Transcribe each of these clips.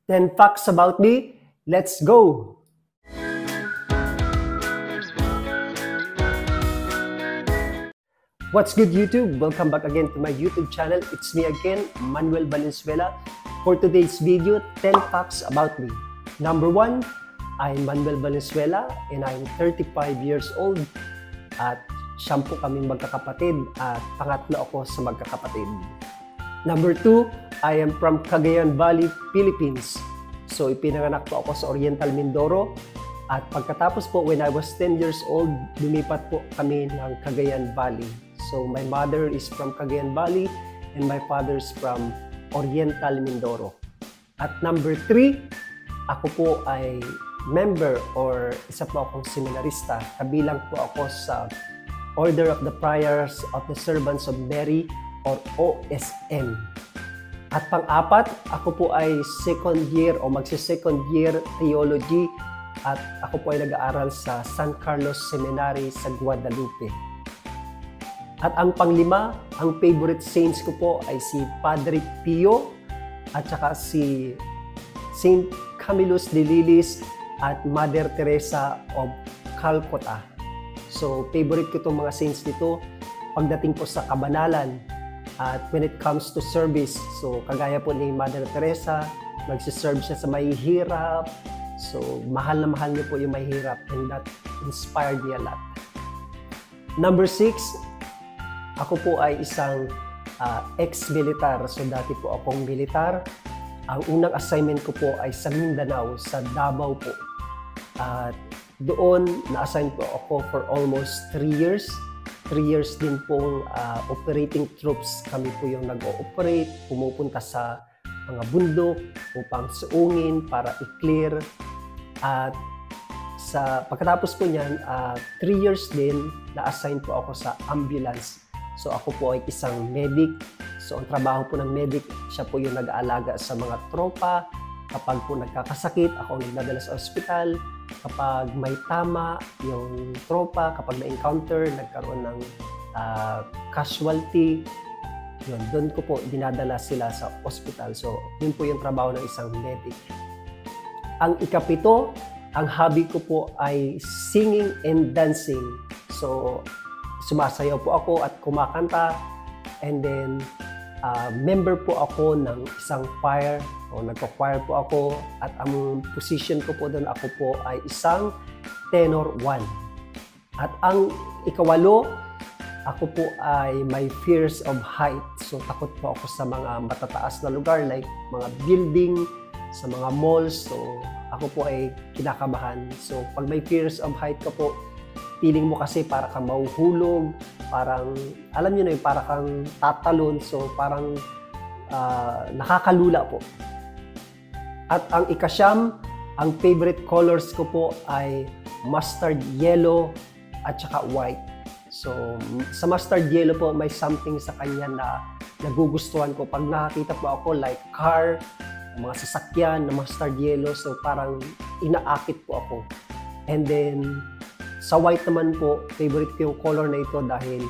10 facts about me. Let's go! What's good, YouTube? Welcome back again to my YouTube channel. It's me again, Manuel Valenzuela. For today's video, 10 facts about me. Number 1, I'm Manuel Valenzuela and I'm 35 years old. At siyam po kaming magkakapatid at pangatlo ako sa magkakapatid. Number 2, I am from Cagayan Valley, Philippines. So ipinanganak po ako sa Oriental Mindoro. At pagkatapos po, when I was 10 years old, lumipat po kami ng Cagayan Valley. So my mother is from Cagayan Valley and my father is from Oriental Mindoro. At number 3, ako po ay member or isa po akong seminarista. Kabilang po ako sa Order of the Friars of the Servants of Mary or OSM. At pang-apat, ako po ay second year o magsi-second year theology at ako po ay nag-aaral sa San Carlos Seminary sa Guadalupe. At ang pang-lima, ang favorite saints ko po ay si Padre Pio at saka si Saint Camillus de Lilis at Mother Teresa of Calcutta. So, favorite ko itong mga saints nito pagdating po sa kabanalan at when it comes to service. So, kagaya po ni Mother Teresa, nagsiserve siya sa mahihirap. So, mahal na mahal niyo po yung mahihirap and that inspired me a lot. Number 6, ako po ay isang ex-militar. So, dati po akong militar. Ang unang assignment ko po ay sa Mindanao, sa Davao po. At doon, na-assign po ako for almost 3 years. 3 years din pong operating troops. Kami po yung nag-ooperate, pumupunta sa mga bundok upang suungin para i-clear. At sa pagkatapos po niyan, 3 years din, na-assign po ako sa ambulance. So ako po ay isang medic. So ang trabaho po ng medic, siya po yung nag-aalaga sa mga tropa. Kapag po nagkakasakit, ako ang nagdadala sa ospital. Kapag may tama yung tropa, kapag na-encounter, nagkaroon ng casualty, yun, doon ko po dinadala sila sa ospital. So yun po yung trabaho ng isang medic. Ang ikapito, ang hobby ko po ay singing and dancing. So sumasayaw po ako at kumakanta, and then member po ako ng isang choir o nagko-choir po ako, at ang position ko po doon, ako po ay isang tenor 1. At ang ikawalo, ako po ay may fears of height. So takot po ako sa mga matataas na lugar like mga building, sa mga malls. So ako po ay kinakabahan. So pag may fears of height ka po, feeling mo kasi para kang mahuhulog, parang, alam nyo na yun, para kang tatalon, so parang nakakalula po. At ang ikasyam, ang favorite colors ko po ay mustard yellow at saka white. So, sa mustard yellow po, may something sa kanya na nagugustuhan ko. Pag nakakita po ako like car, mga sasakyan na mustard yellow, so parang inaakit po ako. And then, sa white naman po, favorite ko yung color na ito dahil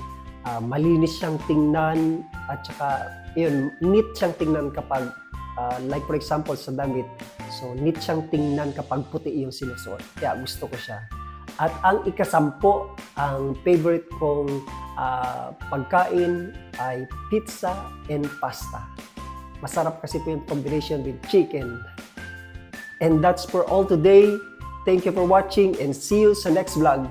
malinis siyang tingnan at saka yun, neat siyang tingnan kapag like for example sa damit. So neat siyang tingnan kapag puti yung sinusuot. Kaya gusto ko siya. At ang ikasampo, ang favorite kong pagkain ay pizza and pasta. Masarap kasi po yung combination with chicken. And that's for all today. Thank you for watching and see you sa next vlog.